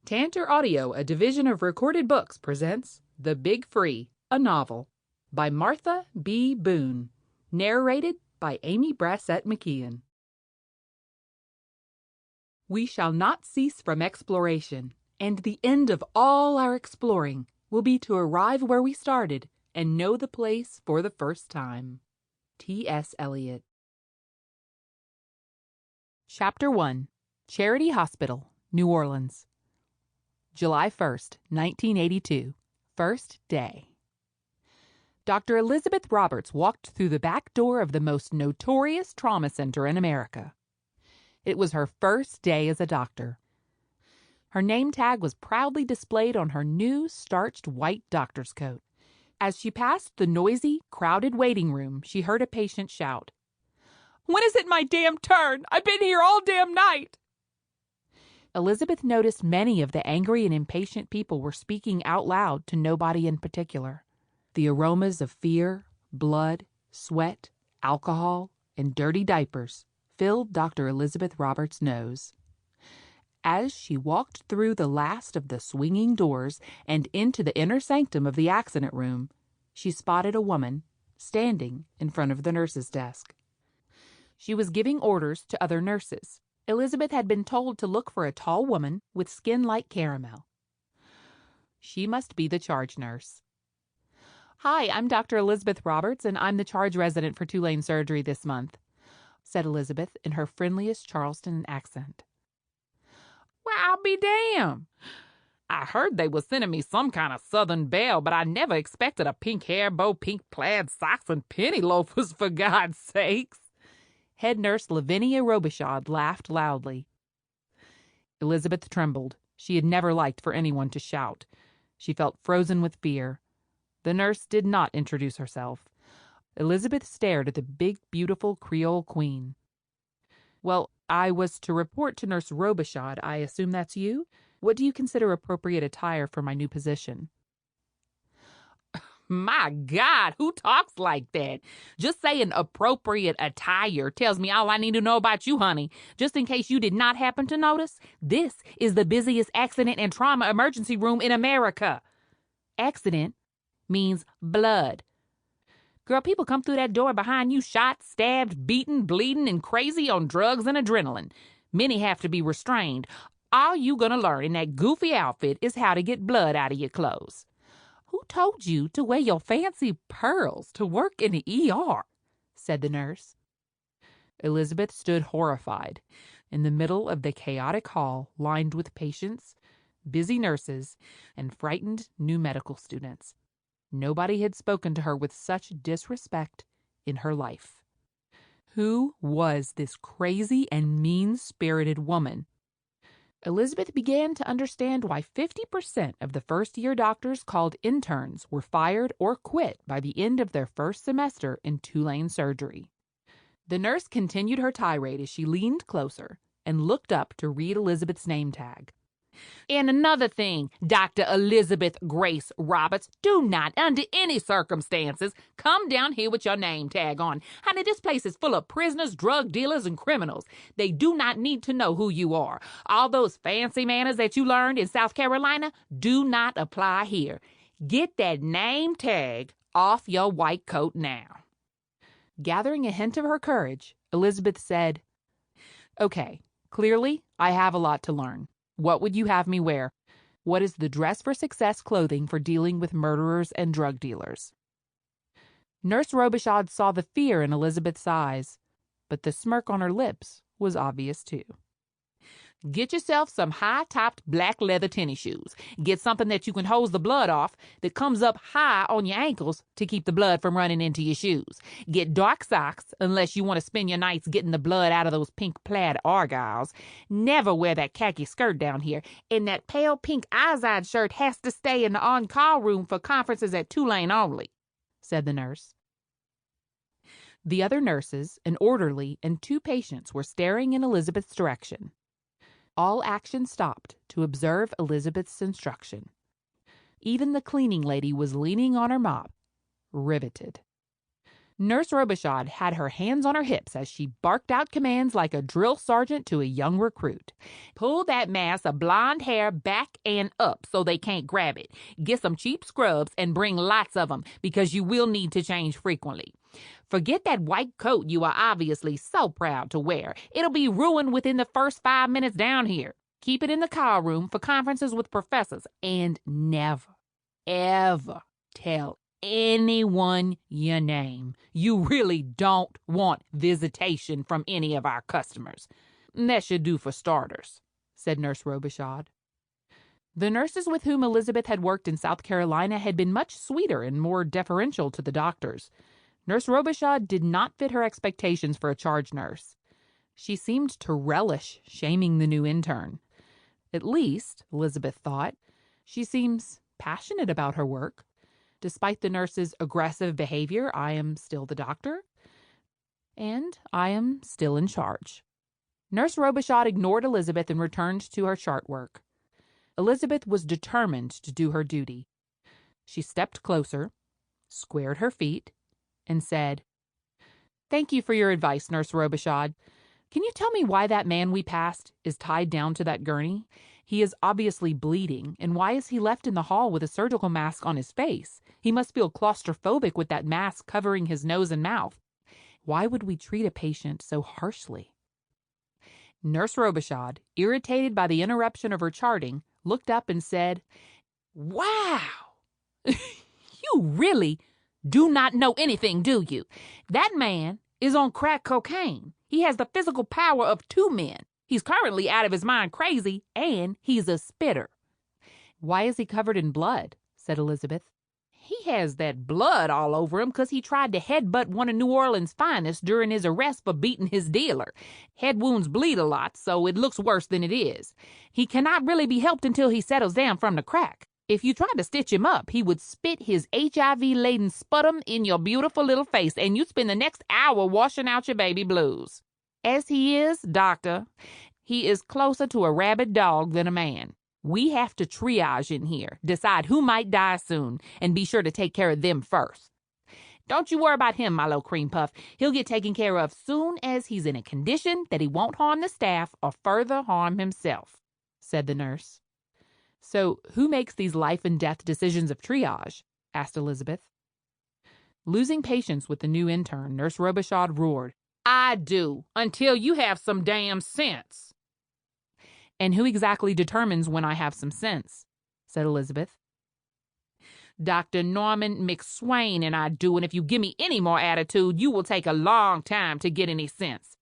Tantor Audio, a division of Recorded Books, presents The Big Free, a novel, by Martha B. Boone, narrated by Amy Brassette-Mckeon. We shall not cease from exploration, and the end of all our exploring will be to arrive where we started and know the place for the first time. T.S. Eliot. Chapter 1. Charity Hospital, New Orleans. July 1st, 1982. First day. Dr. Elizabeth Roberts walked through the back door of the most notorious trauma center in America. It was her first day as a doctor. Her name tag was proudly displayed on her new starched white doctor's coat. As she passed the noisy, crowded waiting room, she heard a patient shout, "When is it my damn turn? I've been here all damn night!" Elizabeth noticed many of the angry and impatient people were speaking out loud to nobody in particular. The aromas of fear, blood, sweat, alcohol, and dirty diapers filled Dr. Elizabeth Roberts' nose. As she walked through the last of the swinging doors and into the inner sanctum of the accident room, she spotted a woman standing in front of the nurse's desk. She was giving orders to other nurses. Elizabeth had been told to look for a tall woman with skin like caramel. She must be the charge nurse. "Hi, I'm Dr. Elizabeth Roberts, and I'm the charge resident for Tulane Surgery this month," said Elizabeth in her friendliest Charleston accent. "Well, I'll be damned. I heard they was sending me some kind of Southern belle, but I never expected a pink hair bow, pink plaid socks, and penny loafers, for God's sakes." Head nurse Lavinia Robichaud laughed loudly. Elizabeth trembled. She had never liked for anyone to shout. She felt frozen with fear. The nurse did not introduce herself. Elizabeth stared at the big, beautiful Creole queen. "Well, I was to report to Nurse Robichaud. I assume that's you? What do you consider appropriate attire for my new position?" "My God, who talks like that? Just saying appropriate attire tells me all I need to know about you, honey. Just in case you did not happen to notice, this is the busiest accident and trauma emergency room in America." Accident means blood. Girl, people come through that door behind you shot, stabbed, beaten, bleeding, and crazy on drugs and adrenaline. Many have to be restrained. All you gonna learn in that goofy outfit is how to get blood out of your clothes. "Who told you to wear your fancy pearls to work in the ER?" said the nurse. Elizabeth stood horrified in the middle of the chaotic hall lined with patients, busy nurses, and frightened new medical students. Nobody had spoken to her with such disrespect in her life. Who was this crazy and mean-spirited woman? Elizabeth began to understand why 50% of the first-year doctors called interns were fired or quit by the end of their first semester in Tulane surgery. The nurse continued her tirade as she leaned closer and looked up to read Elizabeth's name tag. "And another thing, Dr. Elizabeth Grace Roberts, do not, under any circumstances, come down here with your name tag on. Honey, this place is full of prisoners, drug dealers, and criminals. They do not need to know who you are. All those fancy manners that you learned in South Carolina do not apply here. Get that name tag off your white coat now." Gathering a hint of her courage, Elizabeth said, "Okay, clearly I have a lot to learn. What would you have me wear? What is the dress for success clothing for dealing with murderers and drug dealers?" Nurse Robichaud saw the fear in Elizabeth's eyes, but the smirk on her lips was obvious too. "Get yourself some high-topped black leather tennis shoes. Get something that you can hose the blood off that comes up high on your ankles to keep the blood from running into your shoes. Get dark socks unless you want to spend your nights getting the blood out of those pink plaid argyles. Never wear that khaki skirt down here, and that pale pink Izod shirt has to stay in the on-call room for conferences at Tulane only," said the nurse. The other nurses, an orderly, and 2 patients were staring in Elizabeth's direction. All action stopped to observe Elizabeth's instruction. Even the cleaning lady was leaning on her mop, riveted. Nurse Robichaud had her hands on her hips as she barked out commands like a drill sergeant to a young recruit. Pull that mass of blonde hair back and up so they can't grab it. Get some cheap scrubs and bring lots of them because you will need to change frequently. Forget that white coat you are obviously so proud to wear. It'll be ruined within the first 5 minutes down here. Keep it in the car room for conferences with professors, and never, ever tell anyone your name. You really don't want visitation from any of our customers. That should do for starters, said Nurse Robichaud. The nurses with whom Elizabeth had worked in South Carolina had been much sweeter and more deferential to the doctors. Nurse Robichaud did not fit her expectations for a charge nurse. She seemed to relish shaming the new intern. At least, Elizabeth thought, she seems passionate about her work. Despite the nurse's aggressive behavior, I am still the doctor, and I am still in charge. Nurse Robichaud ignored Elizabeth and returned to her chart work. Elizabeth was determined to do her duty. She stepped closer, squared her feet, and said, "Thank you for your advice, Nurse Robichaud. Can you tell me why that man we passed is tied down to that gurney? He is obviously bleeding, and why is he left in the hall with a surgical mask on his face? He must feel claustrophobic with that mask covering his nose and mouth. Why would we treat a patient so harshly?" Nurse Robichaud, irritated by the interruption of her charting, looked up and said, "Wow! You really do not know anything, do you? That man is on crack cocaine. He has the physical power of 2 men. He's currently out of his mind crazy, and he's a spitter." "Why is he covered in blood?" said Elizabeth. "He has that blood all over him because he tried to headbutt one of New Orleans' finest during his arrest for beating his dealer. Head wounds bleed a lot, so it looks worse than it is. He cannot really be helped until he settles down from the crack. If you tried to stitch him up, he would spit his HIV-laden sputum in your beautiful little face, and you'd spend the next hour washing out your baby blues. As he is, doctor, he is closer to a rabid dog than a man. We have to triage in here, decide who might die soon, and be sure to take care of them first. Don't you worry about him, my little cream puff. He'll get taken care of soon as he's in a condition that he won't harm the staff or further harm himself," said the nurse. "So who makes these life and death decisions of triage?" asked Elizabeth. Losing patience with the new intern, Nurse Robichaud roared, "I do, until you have some damn sense." "And who exactly determines when I have some sense?" said Elizabeth. "Dr. Norman McSwain and I do, and if you give me any more attitude, you will take a long time to get any sense.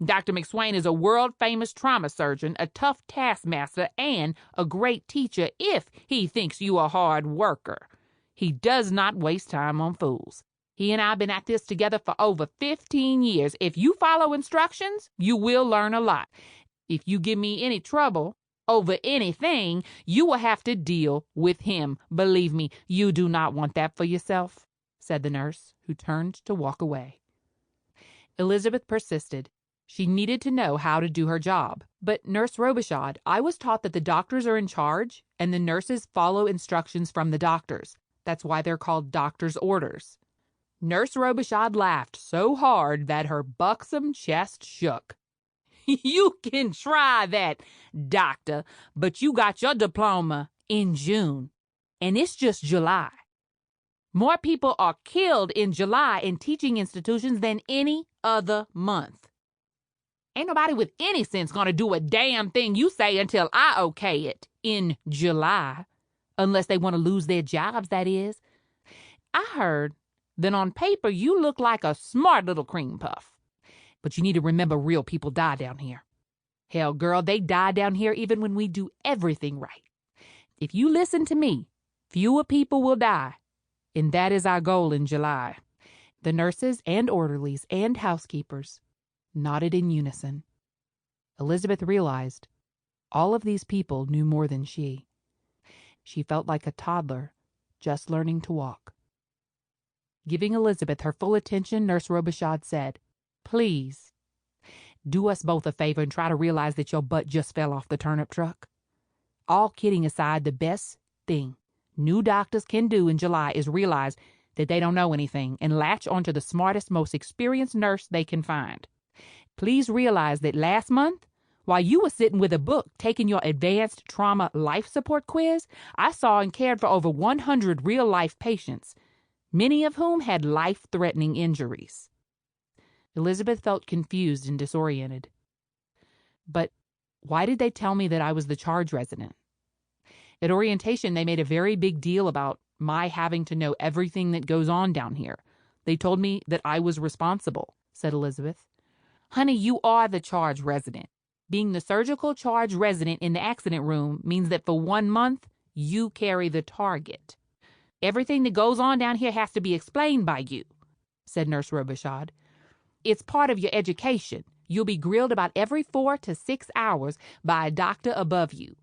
Dr. McSwain is a world-famous trauma surgeon, a tough taskmaster, and a great teacher if he thinks you a hard worker. He does not waste time on fools. He and I have been at this together for over 15 years. If you follow instructions, you will learn a lot. If you give me any trouble over anything, you will have to deal with him. Believe me, you do not want that for yourself," said the nurse, who turned to walk away. Elizabeth persisted. She needed to know how to do her job. "But, Nurse Robichaud, I was taught that the doctors are in charge and the nurses follow instructions from the doctors. That's why they're called doctor's orders." Nurse Robichaud laughed so hard that her buxom chest shook. "You can try that, doctor, but you got your diploma in June, and it's just July. More people are killed in July in teaching institutions than any other month. Ain't nobody with any sense gonna do a damn thing you say until I okay it in July, unless they want to lose their jobs, that is. I heard that on paper you look like a smart little cream puff. But you need to remember real people die down here. Hell, girl, they die down here even when we do everything right. If you listen to me, fewer people will die, and that is our goal in July." The nurses and orderlies and housekeepers nodded in unison. Elizabeth realized all of these people knew more than she. She felt like a toddler just learning to walk. Giving Elizabeth her full attention, Nurse Robichaud said, "Please, do us both a favor and try to realize that your butt just fell off the turnip truck. All kidding aside, the best thing new doctors can do in July is realize that they don't know anything and latch onto the smartest, most experienced nurse they can find. Please realize that last month, while you were sitting with a book taking your advanced trauma life support quiz, I saw and cared for over 100 real-life patients, many of whom had life-threatening injuries. Elizabeth felt confused and disoriented. But why did they tell me that I was the charge resident? At orientation, they made a very big deal about my having to know everything that goes on down here. They told me that I was responsible, said Elizabeth. Honey, you are the charge resident. Being the surgical charge resident in the accident room means that for 1 month, you carry the target. Everything that goes on down here has to be explained by you, said Nurse Robichaud. It's part of your education. You'll be grilled about every 4 to 6 hours by a doctor above you.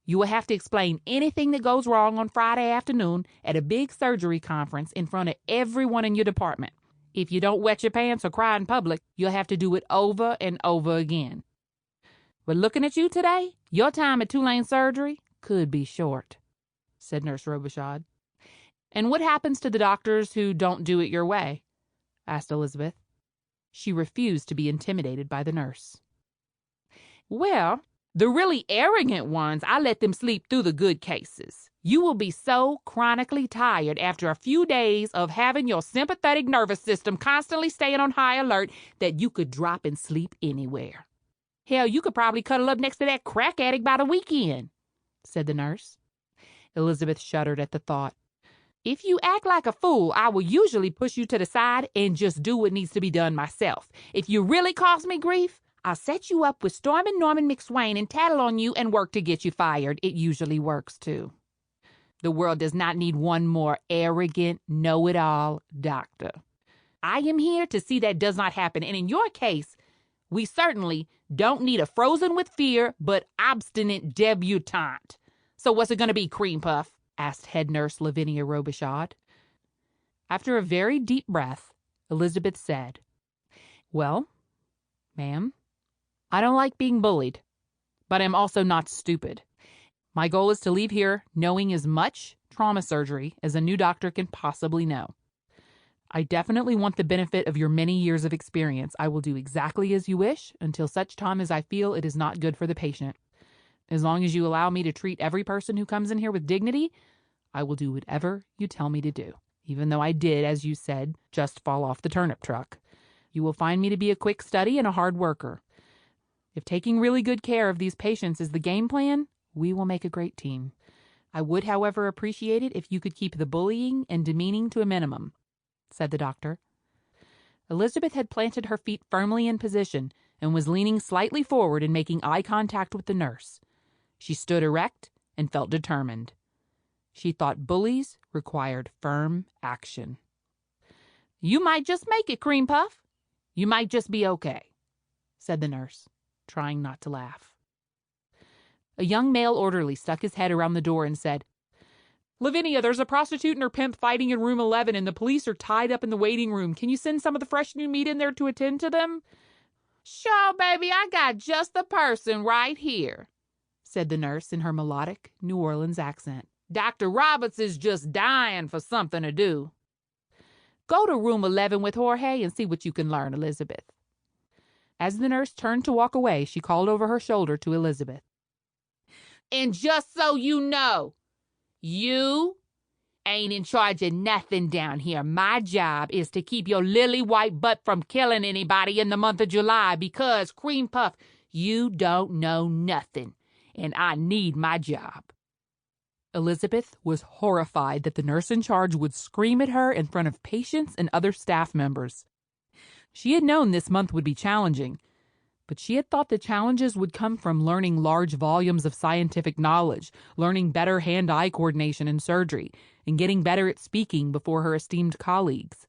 You will have to explain anything that goes wrong on Friday afternoon at a big surgery conference in front of everyone in your department. If you don't wet your pants or cry in public, you'll have to do it over and over again. But looking at you today, your time at two-lane surgery could be short, said Nurse Robichaud. And what happens to the doctors who don't do it your way? Asked Elizabeth. She refused to be intimidated by the nurse. Well, the really arrogant ones, I let them sleep through the good cases. You will be so chronically tired after a few days of having your sympathetic nervous system constantly staying on high alert that you could drop and sleep anywhere. Hell, you could probably cuddle up next to that crack addict by the weekend, said the nurse. Elizabeth shuddered at the thought. If you act like a fool, I will usually push you to the side and just do what needs to be done myself. If you really cause me grief, I'll set you up with Storm and Norman McSwain and tattle on you and work to get you fired. It usually works, too. The world does not need one more arrogant, know-it-all doctor. I am here to see that does not happen, and in your case, we certainly don't need a frozen with fear but obstinate debutante. So what's it going to be, Cream Puff? Asked head nurse Lavinia Robichaud. After a very deep breath, Elizabeth said, Well, ma'am, I don't like being bullied, but I'm also not stupid. My goal is to leave here knowing as much trauma surgery as a new doctor can possibly know. I definitely want the benefit of your many years of experience. I will do exactly as you wish until such time as I feel it is not good for the patient. As long as you allow me to treat every person who comes in here with dignity, I will do whatever you tell me to do, even though I did, as you said, just fall off the turnip truck. You will find me to be a quick study and a hard worker. If taking really good care of these patients is the game plan, we will make a great team. I would, however, appreciate it if you could keep the bullying and demeaning to a minimum, said the doctor. Elizabeth had planted her feet firmly in position and was leaning slightly forward and making eye contact with the nurse. She stood erect and felt determined. She thought bullies required firm action. You might just make it, Cream Puff. You might just be okay, said the nurse, trying not to laugh. A young male orderly stuck his head around the door and said, Lavinia, there's a prostitute and her pimp fighting in room 11, and the police are tied up in the waiting room. Can you send some of the fresh new meat in there to attend to them? Sure, baby, I got just the person right here, said the nurse in her melodic New Orleans accent. Dr. Roberts is just dying for something to do. Go to room 11 with Jorge and see what you can learn, Elizabeth. As the nurse turned to walk away, she called over her shoulder to Elizabeth. And just so you know, you ain't in charge of nothing down here. My job is to keep your lily white butt from killing anybody in the month of July because, Cream Puff, you don't know nothing, and I need my job. Elizabeth was horrified that the nurse in charge would scream at her in front of patients and other staff members. She had known this month would be challenging, but she had thought the challenges would come from learning large volumes of scientific knowledge, learning better hand-eye coordination in surgery, and getting better at speaking before her esteemed colleagues.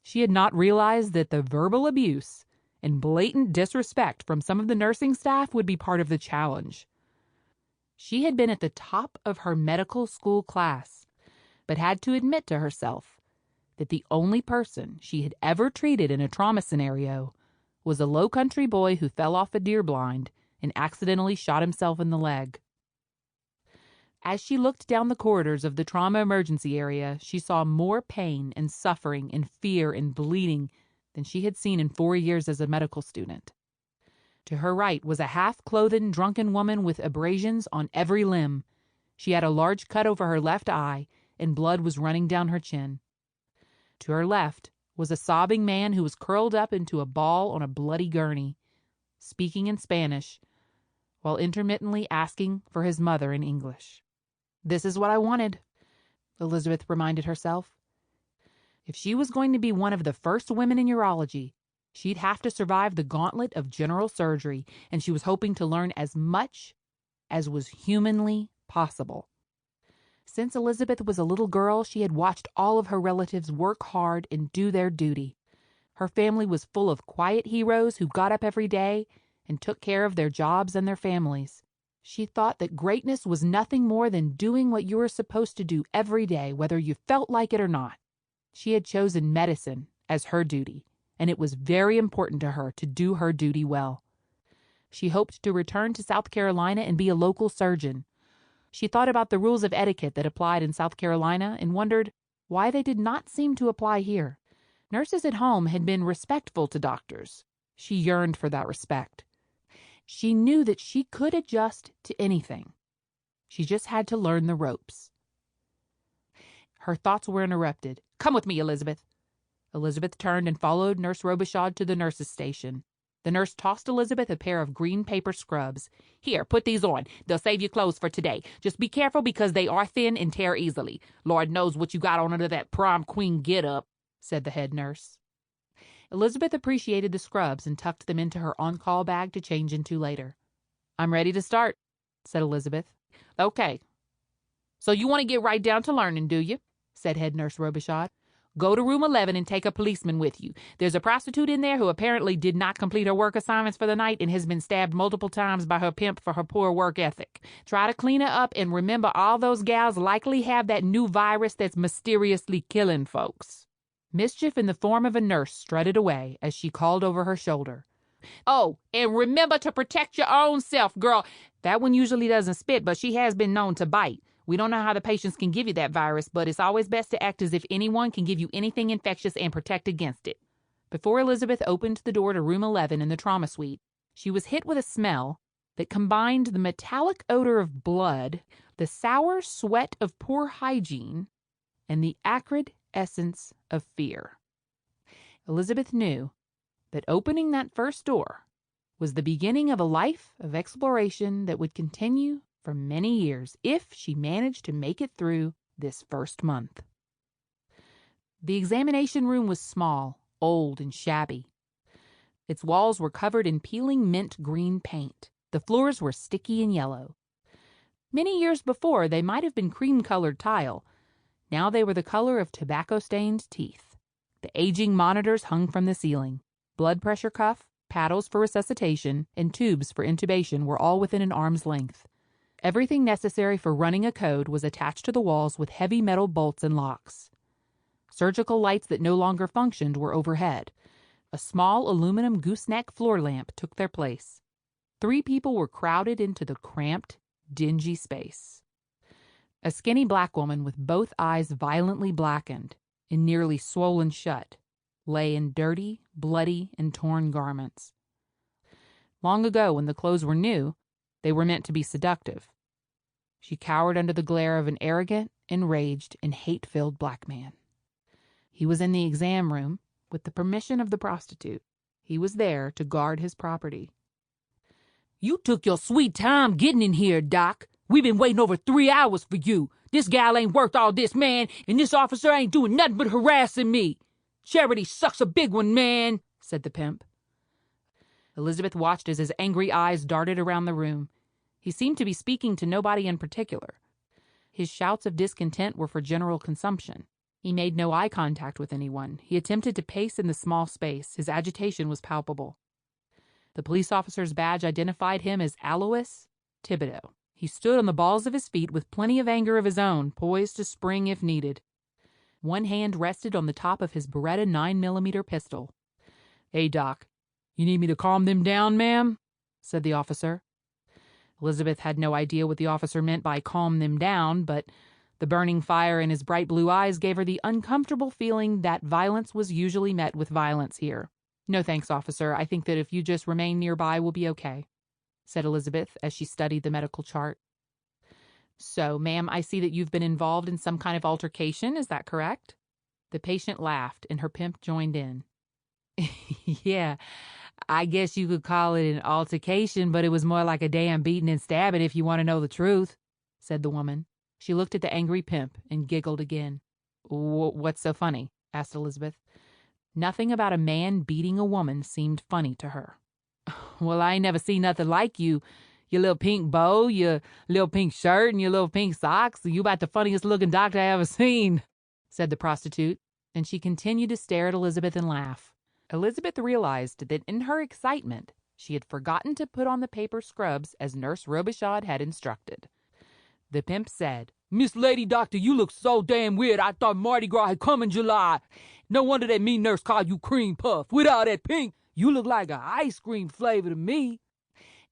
She had not realized that the verbal abuse and blatant disrespect from some of the nursing staff would be part of the challenge. She had been at the top of her medical school class, but had to admit to herself that the only person she had ever treated in a trauma scenario was a low-country boy who fell off a deer blind and accidentally shot himself in the leg. As she looked down the corridors of the trauma emergency area, she saw more pain and suffering and fear and bleeding than she had seen in 4 years as a medical student. To her right was a half-clothed, drunken woman with abrasions on every limb. She had a large cut over her left eye, and blood was running down her chin. To her left was a sobbing man who was curled up into a ball on a bloody gurney, speaking in Spanish, while intermittently asking for his mother in English. "This is what I wanted," Elizabeth reminded herself. If she was going to be one of the first women in urology, she'd have to survive the gauntlet of general surgery, and she was hoping to learn as much as was humanly possible. Since Elizabeth was a little girl, she had watched all of her relatives work hard and do their duty. Her family was full of quiet heroes who got up every day and took care of their jobs and their families. She thought that greatness was nothing more than doing what you were supposed to do every day, whether you felt like it or not. She had chosen medicine as her duty, and it was very important to her to do her duty well. She hoped to return to South Carolina and be a local surgeon. She thought about the rules of etiquette that applied in South Carolina and wondered why they did not seem to apply here. Nurses at home had been respectful to doctors. She yearned for that respect. She knew that she could adjust to anything. She just had to learn the ropes. Her thoughts were interrupted. "Come with me, Elizabeth." Elizabeth turned and followed Nurse Robichaud to the nurse's station. The nurse tossed Elizabeth a pair of green paper scrubs. "Here, put these on. They'll save you clothes for today. Just be careful because they are thin and tear easily. Lord knows what you got on under that prom queen get-up," said the head nurse. Elizabeth appreciated the scrubs and tucked them into her on-call bag to change into later. "I'm ready to start," said Elizabeth. "Okay. So you want to get right down to learning, do you?" said head nurse Robichaud. "Go to room 11 and take a policeman with you. There's a prostitute in there who apparently did not complete her work assignments for the night and has been stabbed multiple times by her pimp for her poor work ethic. Try to clean her up, and remember, all those gals likely have that new virus that's mysteriously killing folks." Mischief in the form of a nurse strutted away as she called over her shoulder, "Oh, and remember to protect your own self, girl. That one usually doesn't spit, but she has been known to bite. We don't know how the patients can give you that virus, but it's always best to act as if anyone can give you anything infectious and protect against it." Before Elizabeth opened the door to room 11 in the trauma suite, she was hit with a smell that combined the metallic odor of blood, the sour sweat of poor hygiene, and the acrid essence of fear. Elizabeth knew that opening that first door was the beginning of a life of exploration that would continue for many years if she managed to make it through this first month. The examination room was small, old, and shabby. Its walls were covered in peeling mint green paint. The floors were sticky and yellow. Many years before, they might have been cream-colored tile. Now they were the color of tobacco-stained teeth. The aging monitors hung from the ceiling. Blood pressure cuff, paddles for resuscitation, and tubes for intubation were all within an arm's length. Everything necessary for running a code was attached to the walls with heavy metal bolts and locks. Surgical lights that no longer functioned were overhead. A small aluminum gooseneck floor lamp took their place. 3 people were crowded into the cramped, dingy space. A skinny black woman with both eyes violently blackened and nearly swollen shut lay in dirty, bloody, and torn garments. Long ago, when the clothes were new, they were meant to be seductive. She cowered under the glare of an arrogant, enraged, and hate-filled black man. He was in the exam room with the permission of the prostitute. He was there to guard his property. "You took your sweet time getting in here, Doc. We've been waiting over 3 hours for you. This gal ain't worth all this, man, and this officer ain't doing nothing but harassing me. Charity sucks a big one, man," said the pimp. Elizabeth watched as his angry eyes darted around the room. He seemed to be speaking to nobody in particular. His shouts of discontent were for general consumption. He made no eye contact with anyone. He attempted to pace in the small space. His agitation was palpable. The police officer's badge identified him as Alois Thibodeau. He stood on the balls of his feet with plenty of anger of his own, poised to spring if needed. One hand rested on the top of his Beretta 9mm pistol. "Hey, Doc, you need me to calm them down, ma'am?" said the officer. Elizabeth had no idea what the officer meant by calm them down, but the burning fire in his bright blue eyes gave her the uncomfortable feeling that violence was usually met with violence here. "No thanks, officer. I think that if you just remain nearby, we'll be okay," said Elizabeth as she studied the medical chart. "So, ma'am, I see that you've been involved in some kind of altercation. Is that correct?" The patient laughed, and her pimp joined in. "Yeah, I guess you could call it an altercation, but it was more like a damn beating and stabbing if you want to know the truth," said the woman. She looked at the angry pimp and giggled again. "What's so funny?" asked Elizabeth. Nothing about a man beating a woman seemed funny to her. "Well, I ain't never seen nothing like you. Your little pink bow, your little pink shirt, and your little pink socks. You about the funniest looking doctor I ever seen," said the prostitute, and she continued to stare at Elizabeth and laugh. Elizabeth realized that in her excitement, she had forgotten to put on the paper scrubs as Nurse Robichaud had instructed. The pimp said, "Miss Lady Doctor, you look so damn weird. I thought Mardi Gras had come in July. No wonder that mean nurse called you cream puff. With all that pink, you look like an ice cream flavor to me."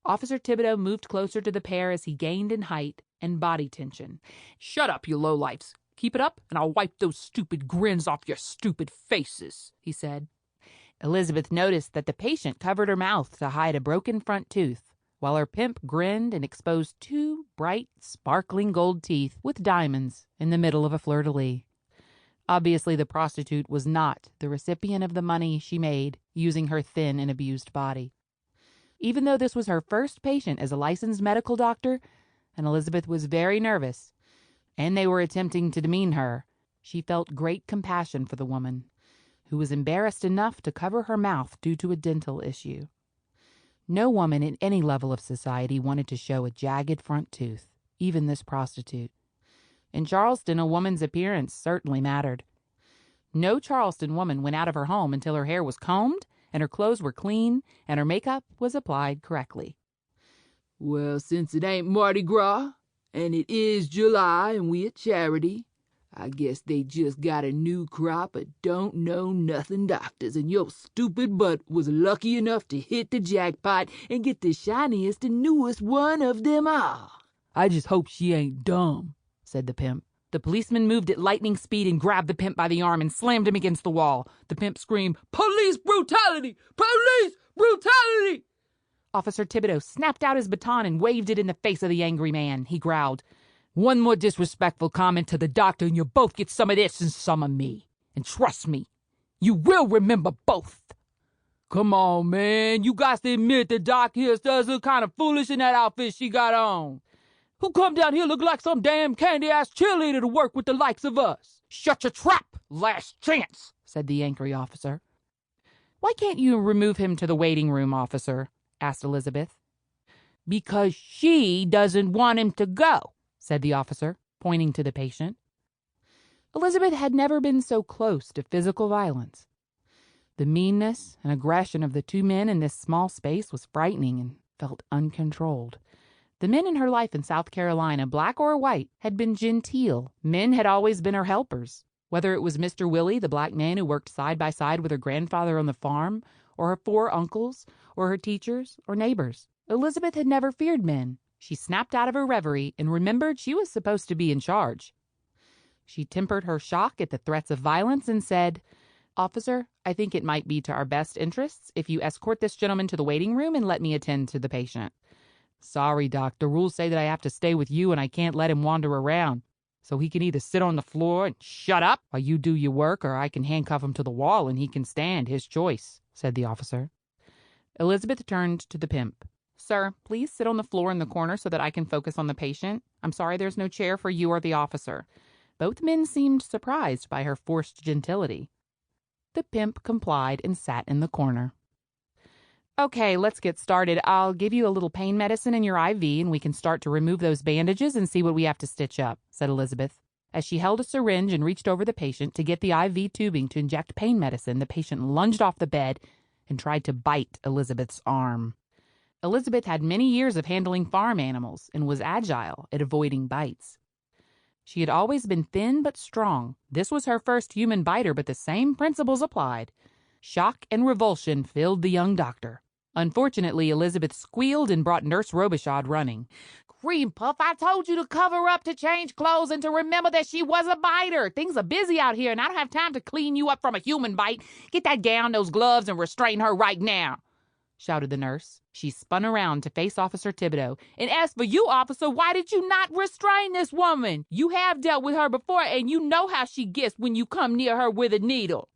Officer Thibodeau moved closer to the pair as he gained in height and body tension. "Shut up, you lowlifes. Keep it up, and I'll wipe those stupid grins off your stupid faces," he said. Elizabeth noticed that the patient covered her mouth to hide a broken front tooth, while her pimp grinned and exposed 2 bright, sparkling gold teeth with diamonds in the middle of a fleur-de-lis. Obviously, the prostitute was not the recipient of the money she made using her thin and abused body. Even though this was her first patient as a licensed medical doctor, and Elizabeth was very nervous, and they were attempting to demean her, she felt great compassion for the woman, who was embarrassed enough to cover her mouth due to a dental issue. No woman in any level of society wanted to show a jagged front tooth, even this prostitute. In Charleston, a woman's appearance certainly mattered. No Charleston woman went out of her home until her hair was combed and her clothes were clean and her makeup was applied correctly. "Well, since it ain't Mardi Gras, and it is July and we a charity, I guess they just got a new crop of don't-know-nothing doctors, and your stupid butt was lucky enough to hit the jackpot and get the shiniest and newest one of them all. I just hope she ain't dumb," said the pimp. The policeman moved at lightning speed and grabbed the pimp by the arm and slammed him against the wall. The pimp screamed, "Police brutality! Police brutality!" Officer Thibodeau snapped out his baton and waved it in the face of the angry man. He growled, "One more disrespectful comment to the doctor and you'll both get some of this and some of me. And trust me, you will remember both." "Come on, man. You got to admit the doc here does look kind of foolish in that outfit she got on. Who come down here looking like some damn candy-ass cheerleader to work with the likes of us?" "Shut your trap! Last chance," said the angry officer. "Why can't you remove him to the waiting room, officer?" asked Elizabeth. "Because she doesn't want him to go," said the officer, pointing to the patient. Elizabeth had never been so close to physical violence. The meanness and aggression of the 2 men in this small space was frightening and felt uncontrolled. The men in her life in South Carolina, black or white, had been genteel. Men had always been her helpers. Whether it was Mr. Willie, the black man who worked side by side with her grandfather on the farm, or her 4 uncles, or her teachers, or neighbors, Elizabeth had never feared men. She snapped out of her reverie and remembered she was supposed to be in charge. She tempered her shock at the threats of violence and said, "Officer, I think it might be to our best interests if you escort this gentleman to the waiting room and let me attend to the patient." "Sorry, Doc. The rules say that I have to stay with you and I can't let him wander around. So he can either sit on the floor and shut up while you do your work, or I can handcuff him to the wall and he can stand, his choice," said the officer. Elizabeth turned to the pimp. "Sir, please sit on the floor in the corner so that I can focus on the patient. I'm sorry there's no chair for you or the officer." Both men seemed surprised by her forced gentility. The pimp complied and sat in the corner. "Okay, let's get started. I'll give you a little pain medicine in your IV, and we can start to remove those bandages and see what we have to stitch up," said Elizabeth. As she held a syringe and reached over the patient to get the IV tubing to inject pain medicine, the patient lunged off the bed and tried to bite Elizabeth's arm. Elizabeth had many years of handling farm animals and was agile at avoiding bites. She had always been thin but strong. This was her first human biter, but the same principles applied. Shock and revulsion filled the young doctor. Unfortunately, Elizabeth squealed and brought Nurse Robichaud running. Cream Puff, I told you to cover up, to change clothes, and to remember that she was a biter. Things are busy out here, and I don't have time to clean you up from a human bite. Get that gown, those gloves, and restrain her right now, shouted the nurse. She spun around to face Officer Thibodeau. And as for you, officer, why did you not restrain this woman? You have dealt with her before, and you know how she gets when you come near her with a needle.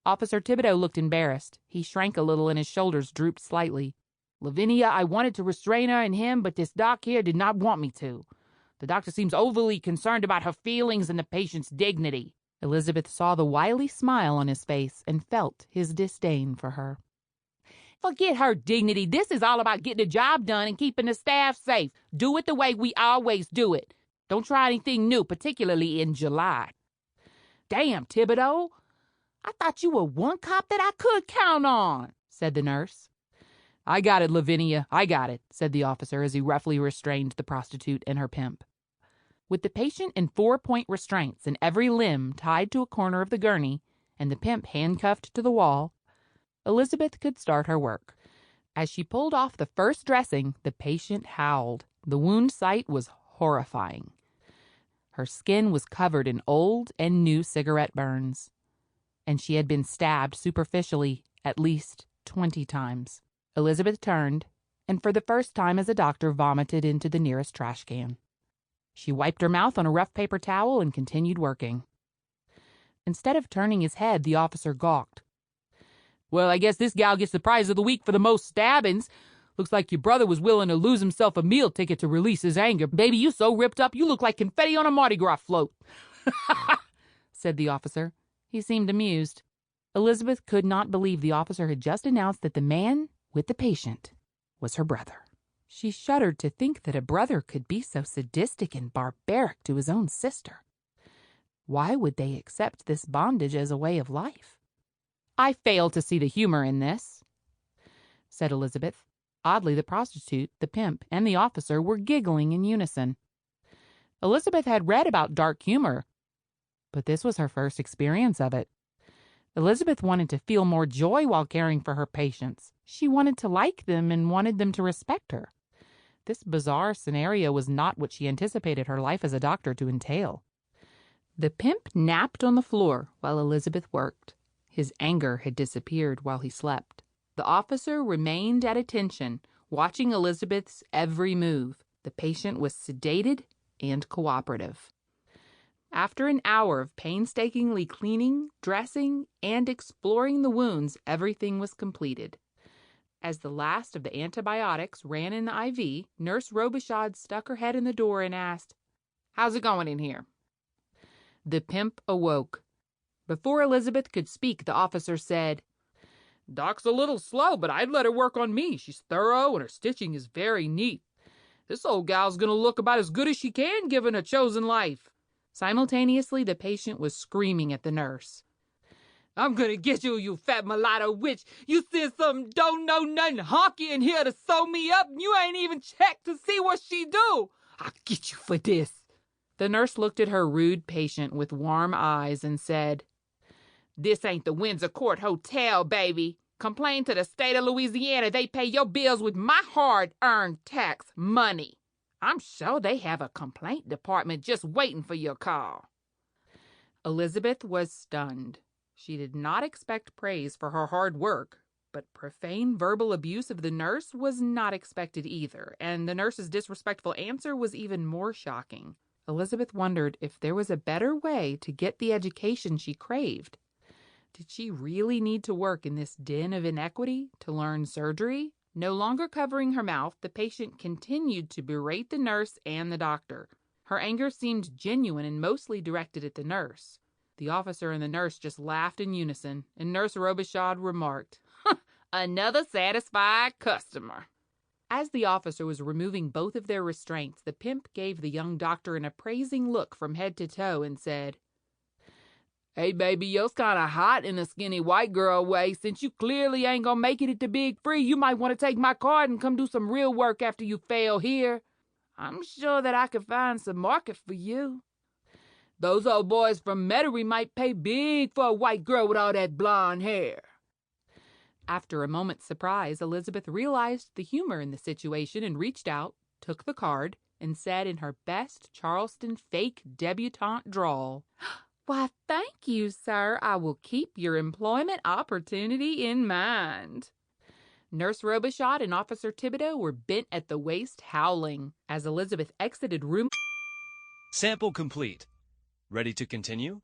Officer Thibodeau looked embarrassed. He shrank a little, and his shoulders drooped slightly. Lavinia, I wanted to restrain her and him, but this doc here did not want me to. The doctor seems overly concerned about her feelings and the patient's dignity. Elizabeth saw the wily smile on his face and felt his disdain for her. Forget her dignity. This is all about getting the job done and keeping the staff safe. Do it the way we always do it. Don't try anything new, particularly in July. Damn, Thibodeau. I thought you were one cop that I could count on, said the nurse. I got it, Lavinia, I got it, said the officer as he roughly restrained the prostitute and her pimp. With the patient in 4-point restraints and every limb tied to a corner of the gurney and the pimp handcuffed to the wall, Elizabeth could start her work. As she pulled off the first dressing, the patient howled. The wound site was horrifying. Her skin was covered in old and new cigarette burns, and she had been stabbed superficially at least 20 times. Elizabeth turned, and for the first time as a doctor vomited into the nearest trash can. She wiped her mouth on a rough paper towel and continued working. Instead of turning his head, the officer gawked. Well, I guess this gal gets the prize of the week for the most stabbings. Looks like your brother was willing to lose himself a meal ticket to release his anger. Baby, you so ripped up you look like confetti on a Mardi Gras float, said the officer. He seemed amused. Elizabeth could not believe the officer had just announced that the man with the patient was her brother. She shuddered to think that a brother could be so sadistic and barbaric to his own sister. Why would they accept this bondage as a way of life? I fail to see the humor in this, said Elizabeth. Oddly, the prostitute, the pimp, and the officer were giggling in unison. Elizabeth had read about dark humor, but this was her first experience of it. Elizabeth wanted to feel more joy while caring for her patients. She wanted to like them and wanted them to respect her. This bizarre scenario was not what she anticipated her life as a doctor to entail. The pimp napped on the floor while Elizabeth worked. His anger had disappeared while he slept. The officer remained at attention, watching Elizabeth's every move. The patient was sedated and cooperative. After an hour of painstakingly cleaning, dressing, and exploring the wounds, everything was completed. As the last of the antibiotics ran in the IV, Nurse Robichaud stuck her head in the door and asked, "How's it going in here?" The pimp awoke. Before Elizabeth could speak, the officer said, "Doc's a little slow, but I'd let her work on me. She's thorough and her stitching is very neat. This old gal's gonna look about as good as she can given her chosen life." Simultaneously, the patient was screaming at the nurse. "I'm gonna get you, you fat mulatto witch. You sent some don't know nothing honky in here to sew me up, and you ain't even checked to see what she do. I'll get you for this." The nurse looked at her rude patient with warm eyes and said, "This ain't the Windsor Court Hotel, baby. Complain to the state of Louisiana. They pay your bills with my hard-earned tax money. I'm sure they have a complaint department just waiting for your call." Elizabeth was stunned. She did not expect praise for her hard work, but profane verbal abuse of the nurse was not expected either, and the nurse's disrespectful answer was even more shocking. Elizabeth wondered if there was a better way to get the education she craved. Did she really need to work in this den of inequity to learn surgery? No longer covering her mouth, the patient continued to berate the nurse and the doctor. Her anger seemed genuine and mostly directed at the nurse. The officer and the nurse just laughed in unison, and Nurse Robichaud remarked, "Another satisfied customer." As the officer was removing both of their restraints, the pimp gave the young doctor an appraising look from head to toe and said, "Hey, baby, yo's kind of hot in a skinny white girl way. Since you clearly ain't gonna make it at the Big Free, you might want to take my card and come do some real work after you fail here. I'm sure that I could find some market for you. Those old boys from Metairie might pay big for a white girl with all that blonde hair." After a moment's surprise, Elizabeth realized the humor in the situation and reached out, took the card, and said in her best Charleston fake debutante drawl, "Why, thank you, sir. I will keep your employment opportunity in mind." Nurse Robichaud and Officer Thibodeau were bent at the waist, howling. As Elizabeth exited room... Sample complete. Ready to continue?